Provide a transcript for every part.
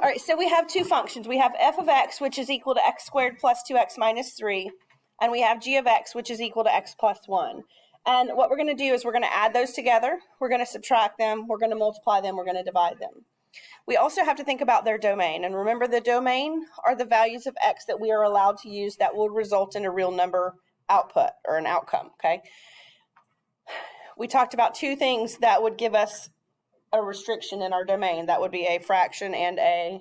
All right, so we have two functions. We have f of x, which is equal to x squared plus 2x minus 3, and we have g of x, which is equal to x plus 1. And what we're going to do is we're going to add those together, we're going to subtract them, we're going to multiply them, we're going to divide them. We also have to think about their domain, and remember the domain are the values of x that we are allowed to use that will result in a real number output or an outcome, okay? We talked about two things that would give us a restriction in our domain. That would be a fraction and a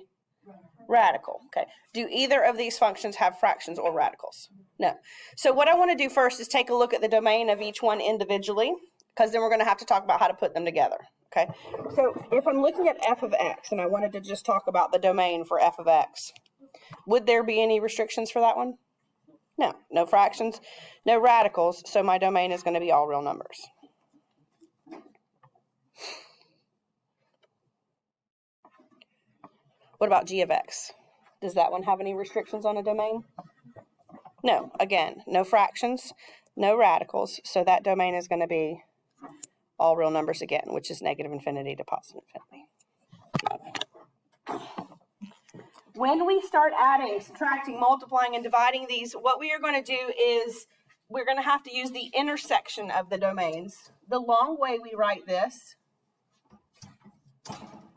radical. Okay. Do either of these functions have fractions or radicals? No. So what I want to do first is take a look at the domain of each one individually, because then we're going to have to talk about how to put them together. Okay. So if I'm looking at f of x and I wanted to just talk about the domain for f of x, would there be any restrictions for that one? No. No fractions, no radicals. So my domain is going to be all real numbers. What about g of x? Does that one have any restrictions on a domain? No. Again, no fractions, no radicals. So that domain is going to be all real numbers again, which is negative infinity to positive infinity. When we start adding, subtracting, multiplying, and dividing these, what we are going to do is we're going to have to use the intersection of the domains. The long way we write this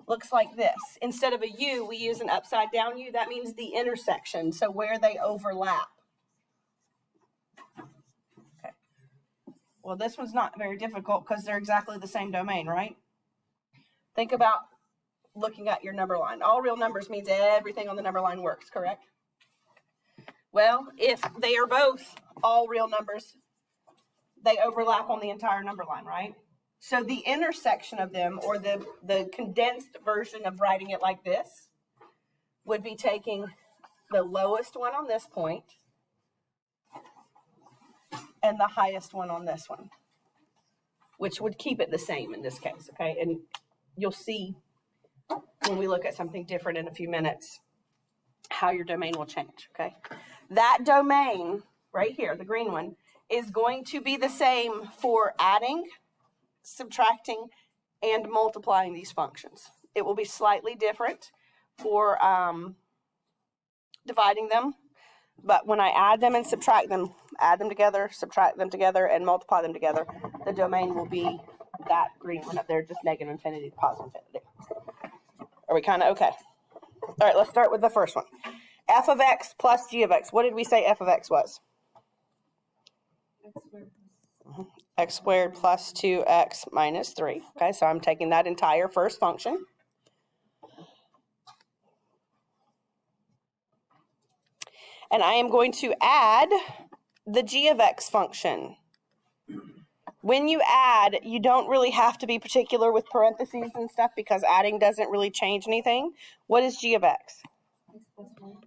looks like this. Instead of a U, we use an upside down U. That means the intersection, so where they overlap. Okay. Well, this one's not very difficult because they're exactly the same domain, right? Think about looking at your number line. All real numbers means everything on the number line works, correct? Well, if they are both all real numbers, they overlap on the entire number line, right? So the intersection of them, or the condensed version of writing it like this, would be taking the lowest one on this point and the highest one on this one, which would keep it the same in this case, okay? And you'll see when we look at something different in a few minutes how your domain will change, okay? That domain right here, the green one, is going to be the same for adding, subtracting, and multiplying these functions. It will be slightly different for dividing them, but when I add them and subtract them, add them together, subtract them together, and multiply them together, the domain will be that green one up there, just negative infinity to positive infinity. Are we kind of okay? All right, let's start with the first one. F of x plus g of x. What did we say f of x was? X squared plus 2x minus 3. Okay, so I'm taking that entire first function. And I am going to add the g of x function. When you add, you don't really have to be particular with parentheses and stuff because adding doesn't really change anything. What is g of x?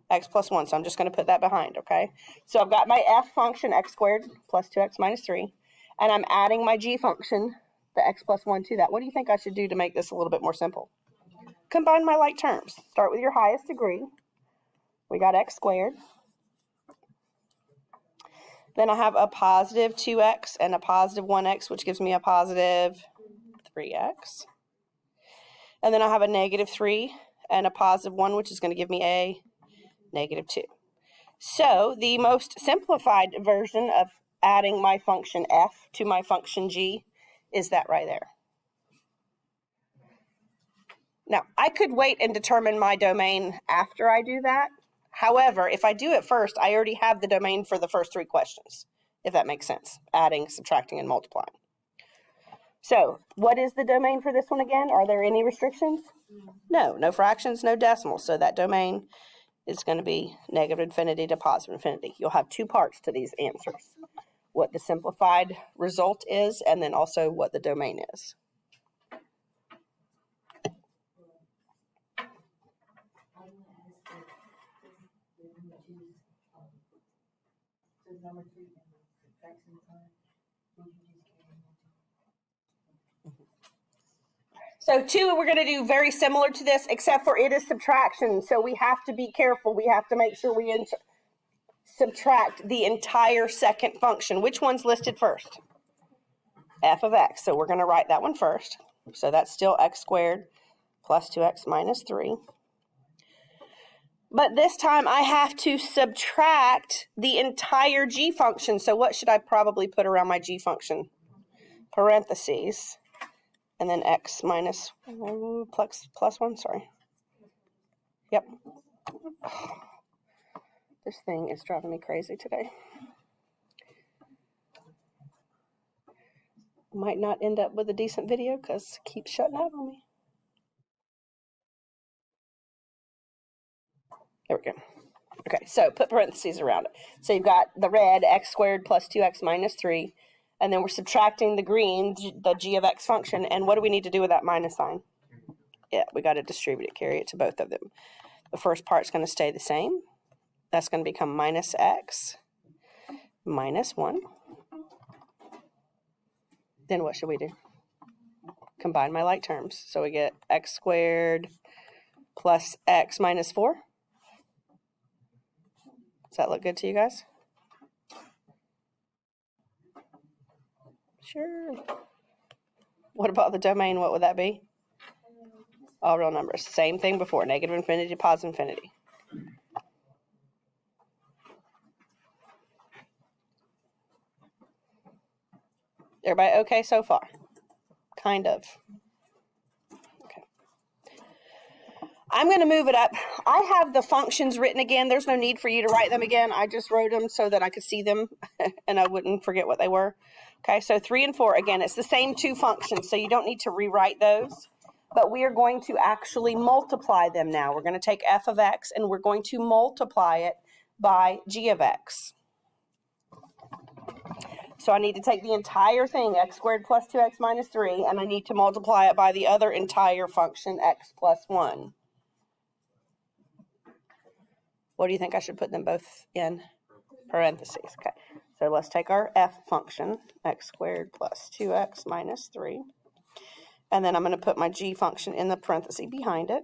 X plus 1. So I'm just going to put that behind, okay? So I've got my f function, x squared plus 2x minus 3. And I'm adding my g function, the x plus 1, to that. What do you think I should do to make this a little bit more simple? Combine my like terms. Start with your highest degree. We got x squared. Then I have a positive 2x and a positive 1x, which gives me a positive 3x. And then I have a negative 3 and a positive 1, which is going to give me a negative 2. So the most simplified version of adding my function f to my function g is that right there. Now, I could wait and determine my domain after I do that. However, if I do it first, I already have the domain for the first 3 questions, if that makes sense, adding, subtracting, and multiplying. So what is the domain for this one again? Are there any restrictions? No, no fractions, no decimals. So that domain is going to be negative infinity to positive infinity. You'll have 2 parts to these answers. What the simplified result is, and then also what the domain is. So 2, we're going to do very similar to this, except for it is subtraction. So we have to be careful. We have to make sure we subtract the entire second function. Which one's listed first? F of x. So we're going to write that one first. So that's still x squared plus 2x minus 3. But this time I have to subtract the entire g function. So what should I probably put around my g function? Parentheses. And then x minus plus 1, sorry. Yep. This thing is driving me crazy today. Might not end up with a decent video because it keeps shutting out on me. There we go. Okay, so put parentheses around it. So you've got the red, x squared plus 2x minus 3. And then we're subtracting the green, the g of x function. And what do we need to do with that minus sign? Yeah, we got to distribute it, carry it to both of them. The first part's going to stay the same. That's going to become minus x minus 1. Then what should we do? Combine my like terms. So we get x squared plus x minus 4. Does that look good to you guys? Sure. What about the domain? What would that be? All real numbers. Same thing before. Negative infinity to positive infinity. Everybody okay so far? Kind of. Okay. I'm going to move it up. I have the functions written again. There's no need for you to write them again. I just wrote them so that I could see them and I wouldn't forget what they were. Okay, so 3 and 4, again, it's the same two functions, so you don't need to rewrite those. But we are going to actually multiply them now. We're going to take f of x and we're going to multiply it by g of x. So I need to take the entire thing, x squared plus 2x minus 3, and I need to multiply it by the other entire function, x plus 1. What do you think I should put them both in? Parentheses. Okay, so let's take our f function, x squared plus 2x minus 3. And then I'm going to put my g function in the parenthesis behind it.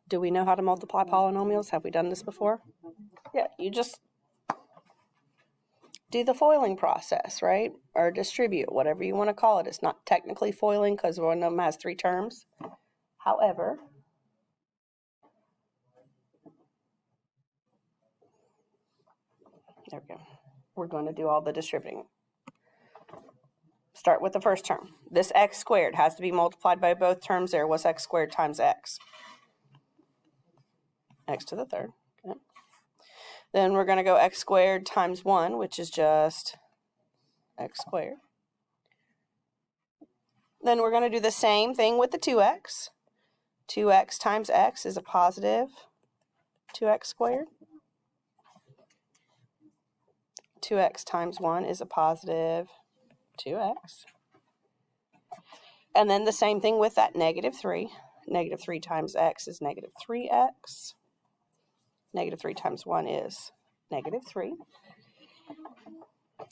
Do we know how to multiply polynomials? Have we done this before? Yeah, you just do the foiling process, right? Or distribute, whatever you want to call it. It's not technically foiling because one of them has 3 terms. However, there we go. We're going to do all the distributing. Start with the first term. This x squared has to be multiplied by both terms there. What's x squared times x? X to the third. Okay. Then we're going to go x squared times 1, which is just x squared. Then we're going to do the same thing with the 2x. 2x times x is a positive 2x squared. 2x times 1 is a positive 2x. And then the same thing with that negative 3. Negative 3 times x is negative 3x. Negative 3 times 1 is negative 3.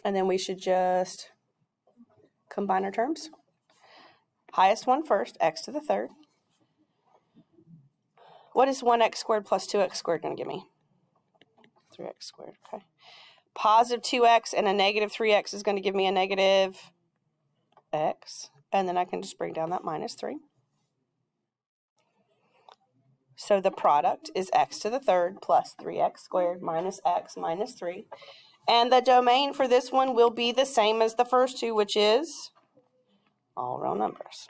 And then we should just combine our terms. Highest one first, x to the third. What is 1x squared plus 2x squared going to give me? 3x squared, okay. Positive 2x and a negative 3x is going to give me a negative x. And then I can just bring down that minus 3. So the product is x to the third plus 3x squared minus x minus 3. And the domain for this one will be the same as the first two, which is all real numbers.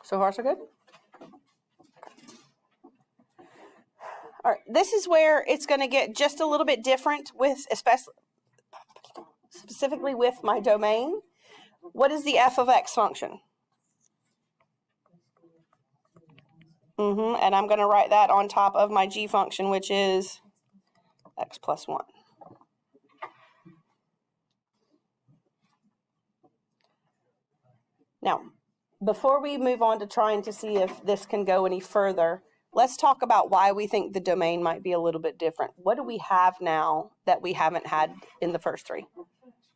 So far, so good? All right, this is where it's going to get just a little bit different with, specifically with my domain. What is the f of x function? And I'm going to write that on top of my g function, which is x plus 1. Now, before we move on to trying to see if this can go any further, let's talk about why we think the domain might be a little bit different. What do we have now that we haven't had in the first 3?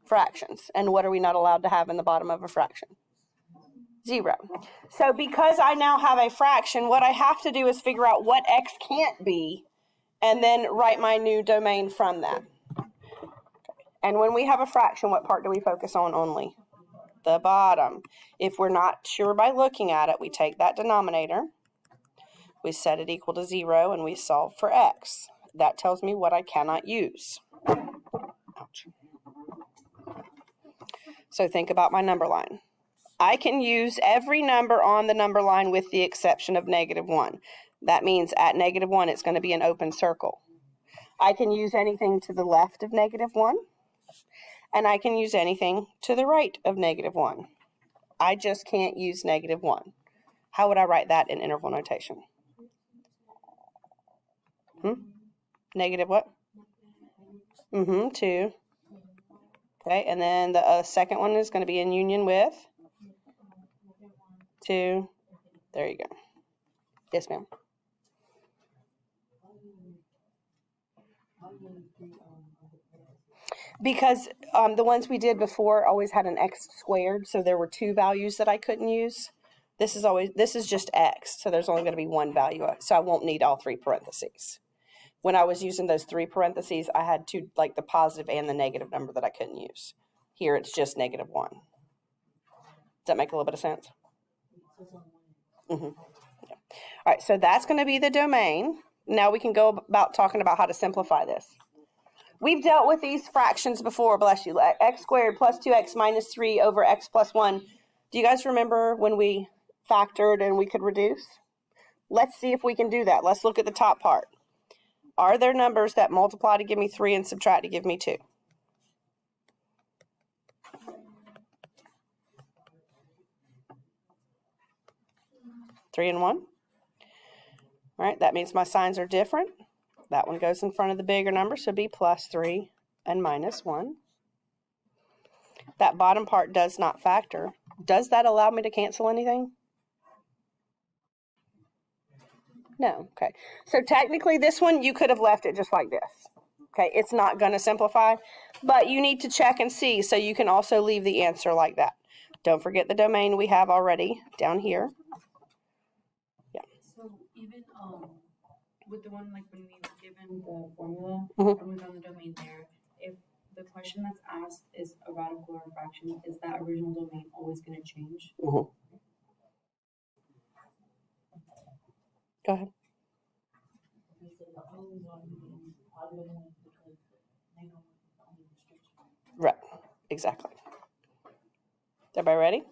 Fractions. And what are we not allowed to have in the bottom of a fraction? 0. So because I now have a fraction, what I have to do is figure out what x can't be and then write my new domain from that. And when we have a fraction, what part do we focus on only? The bottom. If we're not sure by looking at it, we take that denominator, we set it equal to 0, and we solve for x. That tells me what I cannot use. Ouch. So think about my number line. I can use every number on the number line with the exception of -1. That means at -1, it's going to be an open circle. I can use anything to the left of -1, and I can use anything to the right of -1. I just can't use -1. How would I write that in interval notation? Negative what? 2. Okay, and then the second one is going to be in union with 2. There you go. Yes, ma'am. Because the ones we did before always had an x squared, so there were 2 values that I couldn't use. This is just x, so there's only going to be 1 value, so I won't need all 3 parentheses. When I was using those 3 parentheses, I had 2, like the positive and the negative number that I couldn't use. Here it's just -1. Does that make a little bit of sense? Yeah. All right, so that's going to be the domain. Now we can go about talking about how to simplify this. We've dealt with these fractions before, bless you. X squared plus 2x minus 3 over x plus 1. Do you guys remember when we factored and we could reduce? Let's see if we can do that. Let's look at the top part. Are there numbers that multiply to give me 3 and subtract to give me 2? Three and 1. All right, that means my signs are different. That one goes in front of the bigger number, so be plus 3 and minus 1. That bottom part does not factor. Does that allow me to cancel anything? No. Okay. So technically this one, you could have left it just like this. Okay. It's not going to simplify, but you need to check and see. So you can also leave the answer like that. Don't forget the domain we have already down here. Yeah. So even with the one like when we've given the formula and we've done the domain there, if the question that's asked is a radical or a fraction, is that original domain always going to change? Go ahead. Right, exactly. Everybody ready?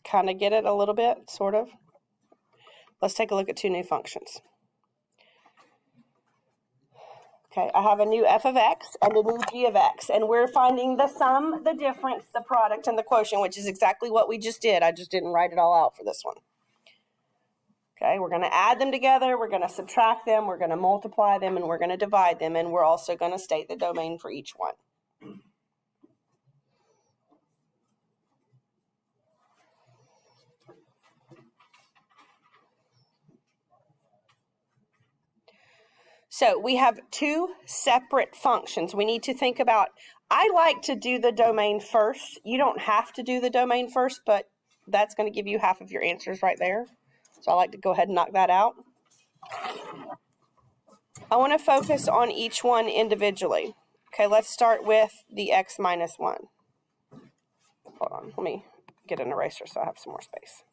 Kind of get it a little bit, sort of. Let's take a look at 2 new functions. Okay, I have a new f of x and a new g of x, and we're finding the sum, the difference, the product, and the quotient, which is exactly what we just did. I just didn't write it all out for this one. Okay, we're going to add them together, we're going to subtract them, we're going to multiply them, and we're going to divide them, and we're also going to state the domain for each one. So we have 2 separate functions. We need to think about, I like to do the domain first. You don't have to do the domain first, but that's going to give you half of your answers right there. So I like to go ahead and knock that out. I want to focus on each one individually. Okay, let's start with the x minus 1. Hold on, let me get an eraser so I have some more space.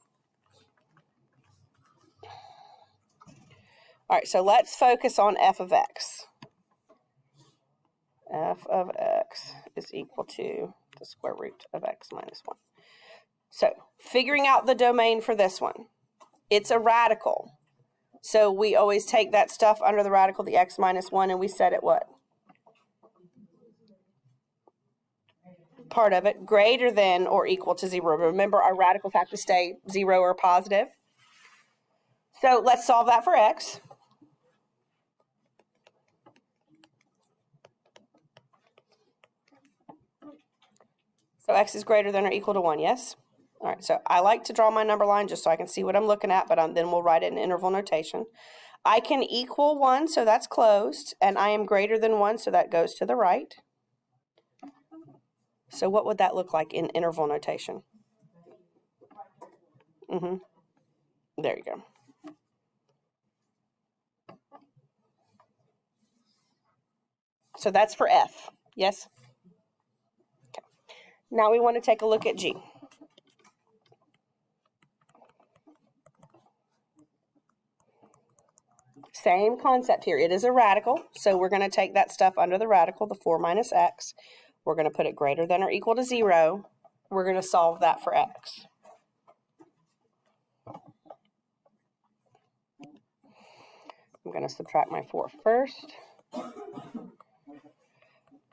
All right, so let's focus on f of x. F of x is equal to the square root of x minus 1. So figuring out the domain for this one. It's a radical. So we always take that stuff under the radical, the x minus 1, and we set it what? Part of it greater than or equal to 0. Remember, our radicals have to stay 0 or positive. So let's solve that for x. So x is greater than or equal to 1, yes? All right, so I like to draw my number line just so I can see what I'm looking at, but then we'll write it in interval notation. I can equal 1, so that's closed, and I am greater than 1, so that goes to the right. So what would that look like in interval notation? There you go. So that's for f. Yes? Okay. Now we want to take a look at G. Same concept here. It is a radical, so we're going to take that stuff under the radical, the 4 minus x. We're going to put it greater than or equal to 0. We're going to solve that for x. I'm going to subtract my 4 first.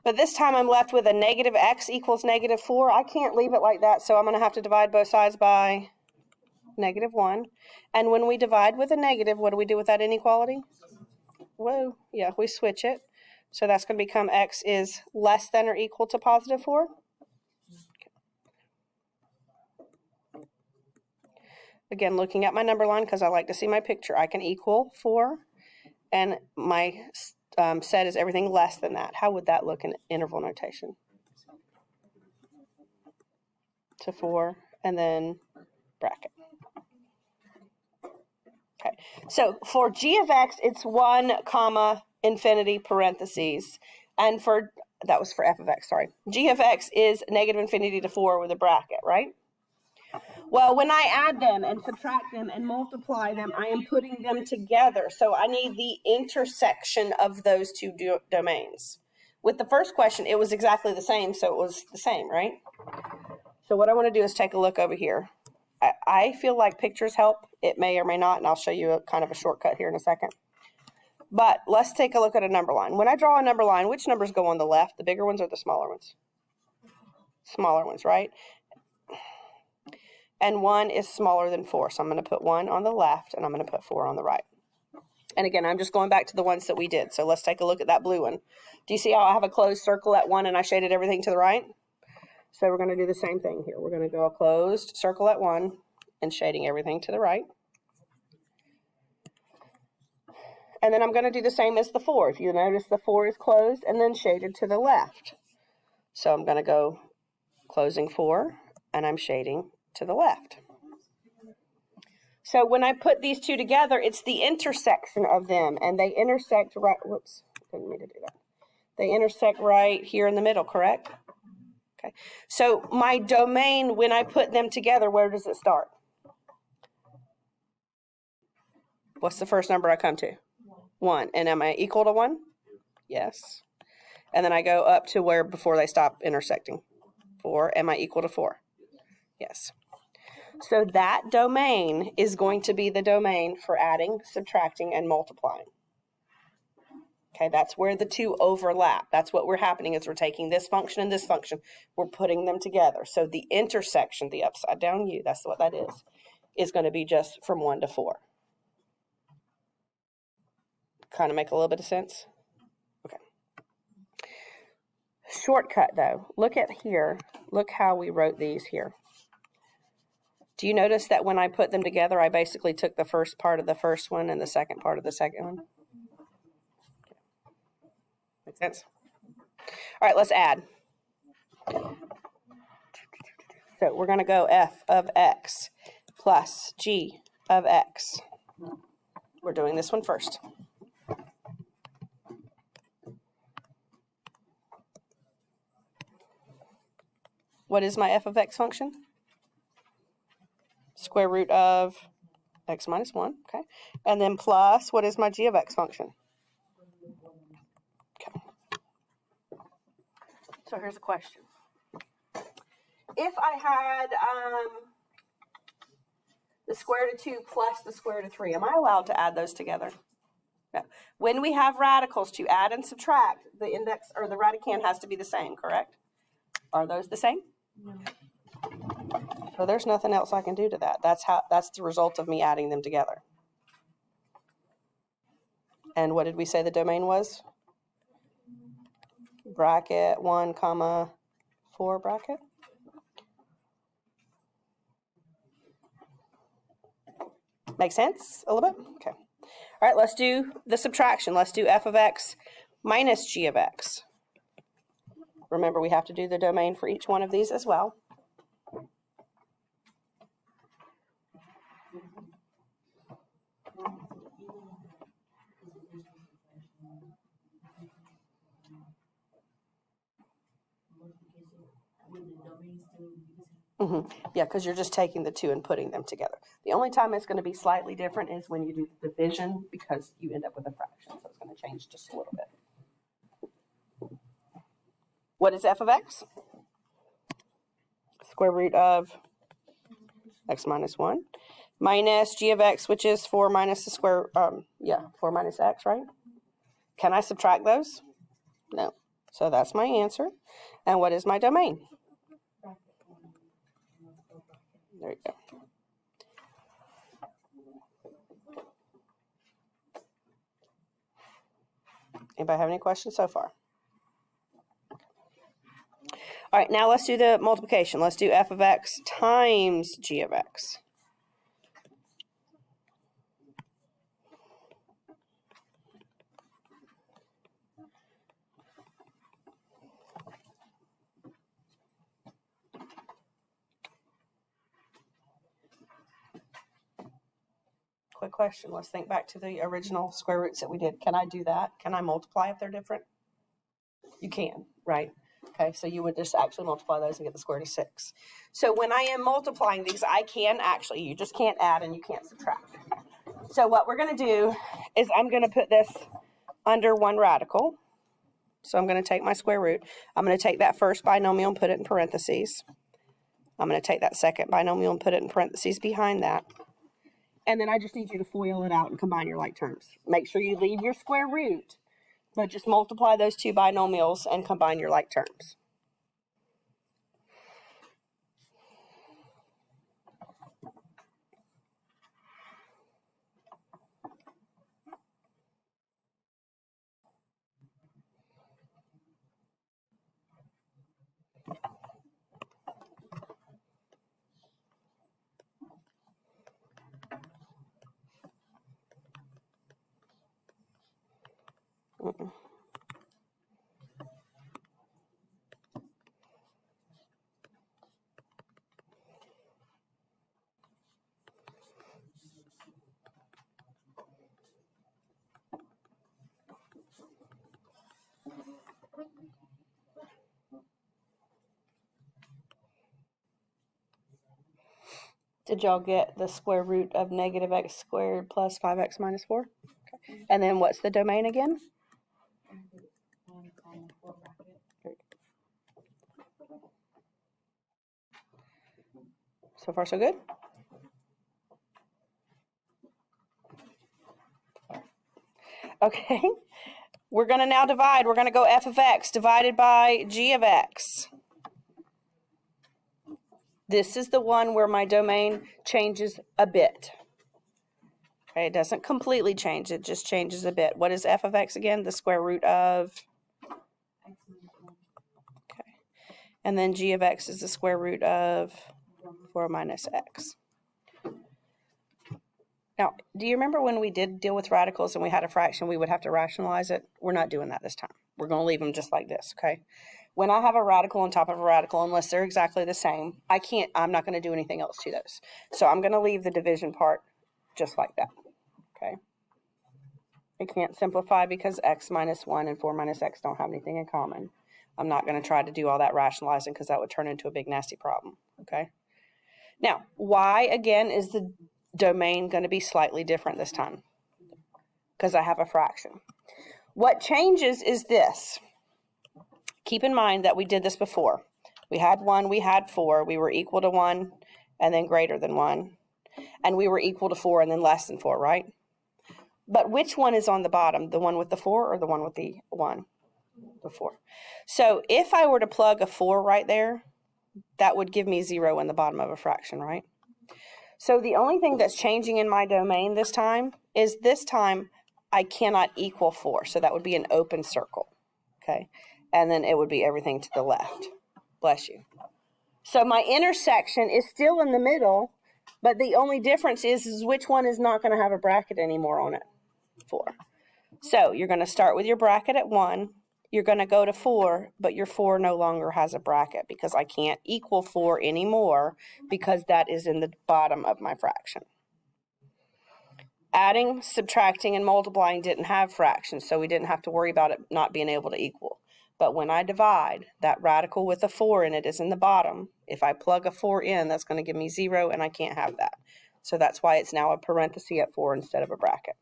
But this time I'm left with a negative x equals negative 4. I can't leave it like that, so I'm going to have to divide both sides by negative 1. And when we divide with a negative, what do we do with that inequality? Whoa, yeah, we switch it. So that's going to become x is less than or equal to positive 4. Again, looking at my number line because I like to see my picture, I can equal 4, and my set is everything less than that. How would that look in interval notation? To 4, and then bracket. Okay, so for g of x, it's 1 comma infinity parentheses, and for, that was for f of x, sorry. G of x is negative infinity to 4 with a bracket, right? Well, when I add them and subtract them and multiply them, I am putting them together. So I need the intersection of those two domains. With the first question, it was exactly the same, so it was the same, right? So what I want to do is take a look over here. I feel like pictures help. It may or may not, and I'll show you a kind of a shortcut here in a second. But let's take a look at a number line. When I draw a number line, which numbers go on the left? The bigger ones or the smaller ones? Smaller ones, right? And 1 is smaller than 4. So I'm going to put 1 on the left, and I'm going to put 4 on the right. And again, I'm just going back to the ones that we did. So let's take a look at that blue one. Do you see how I have a closed circle at 1 and I shaded everything to the right? So we're going to do the same thing here. We're going to go a closed circle at 1 and shading everything to the right. And then I'm going to do the same as the 4. If you notice, the 4 is closed and then shaded to the left. So I'm going to go closing 4, and I'm shading to the left. So when I put these two together, it's the intersection of them, and they intersect right, whoops, didn't mean to do that. They intersect right here in the middle, correct? Okay, so my domain, when I put them together, where does it start? What's the first number I come to? 1. And am I equal to 1? Yes. And then I go up to where before they stop intersecting? 4. Am I equal to 4? Yes. So that domain is going to be the domain for adding, subtracting, and multiplying. Okay, that's where the two overlap. That's what we're happening is we're taking this function and this function. We're putting them together. So the intersection, the upside down U, that's what that is going to be just from 1 to 4. Kind of make a little bit of sense? Okay. Shortcut though. Look at here. Look how we wrote these here. Do you notice that when I put them together, I basically took the first part of the first one and the second part of the second one? Make sense? All right, let's add. So we're going to go f of x plus g of x. We're doing this one first. What is my f of x function? Square root of x minus 1, okay. And then plus, what is my g of x function? Okay. So here's a question. If I had the square root of 2 plus the square root of 3, am I allowed to add those together? No. When we have radicals to add and subtract, the index or the radicand has to be the same, correct? Are those the same? No. So there's nothing else I can do to that. That's the result of me adding them together. And what did we say the domain was? Bracket 1 comma 4 bracket. Make sense a little bit? Okay. All right, let's do the subtraction. Let's do f of x minus g of x. Remember, we have to do the domain for each one of these as well. Yeah, because you're just taking the two and putting them together. The only time it's going to be slightly different is when you do the division, because you end up with a fraction. So it's going to change just a little bit. What is f of x? Square root of x minus 1 minus g of x, which is 4 minus the square, 4 minus x, right? Can I subtract those? No. So that's my answer. And what is my domain? There you go. Anybody have any questions so far? All right, now let's do the multiplication. Let's do f of x times g of x. Quick question. Let's think back to the original square roots that we did. Can I do that? Can I multiply if they're different? You can, right? Okay, so you would just actually multiply those and get the square root of 6. So when I am multiplying these, I can actually, you just can't add and you can't subtract. So what we're going to do is I'm going to put this under one radical. So I'm going to take my square root. I'm going to take that first binomial and put it in parentheses. I'm going to take that second binomial and put it in parentheses behind that. And then I just need you to FOIL it out and combine your like terms. Make sure you leave your square root, but just multiply those two binomials and combine your like terms. Did y'all get the square root of negative x squared plus 5x minus 4? Okay. And then what's the domain again? So far, so good? Okay. We're going to now divide. We're going to go f of x divided by g of x. This is the one where my domain changes a bit. Okay, it doesn't completely change. It just changes a bit. What is f of x again? The square root of? Okay. And then g of x is the square root of 4 minus x. Now, do you remember when we did deal with radicals and we had a fraction, we would have to rationalize it? We're not doing that this time. We're going to leave them just like this, okay? When I have a radical on top of a radical, unless they're exactly the same, I'm not going to do anything else to those. So I'm going to leave the division part just like that, okay? I can't simplify because x minus 1 and 4 minus x don't have anything in common. I'm not going to try to do all that rationalizing because that would turn into a big nasty problem, okay? Now, why, again, is the domain going to be slightly different this time? Because I have a fraction. What changes is this. Keep in mind that we did this before. We had 1, we had 4, we were equal to 1, and then greater than 1. And we were equal to 4 and then less than 4, right? But which one is on the bottom? The one with the 4 or the one with the 1? The 4. So if I were to plug a 4 right there, that would give me 0 in the bottom of a fraction, right? So the only thing that's changing in my domain this time is this time I cannot equal 4. So that would be an open circle, okay? And then it would be everything to the left. Bless you. So my intersection is still in the middle, but the only difference is which one is not going to have a bracket anymore on it. 4. So you're going to start with your bracket at 1. You're going to go to 4, but your 4 no longer has a bracket because I can't equal 4 anymore because that is in the bottom of my fraction. Adding, subtracting, and multiplying didn't have fractions, so we didn't have to worry about it not being able to equal. But when I divide, that radical with a 4 in it is in the bottom. If I plug a 4 in, that's going to give me 0, and I can't have that. So that's why it's now a parenthesis at 4 instead of a bracket.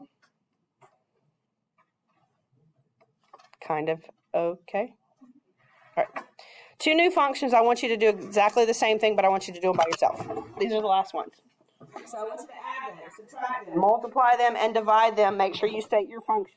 Kind of okay. All right. 2 new functions. I want you to do exactly the same thing, but I want you to do them by yourself. These are the last ones. So I want you to add them, subtract them, multiply them, and divide them. Make sure you state your function.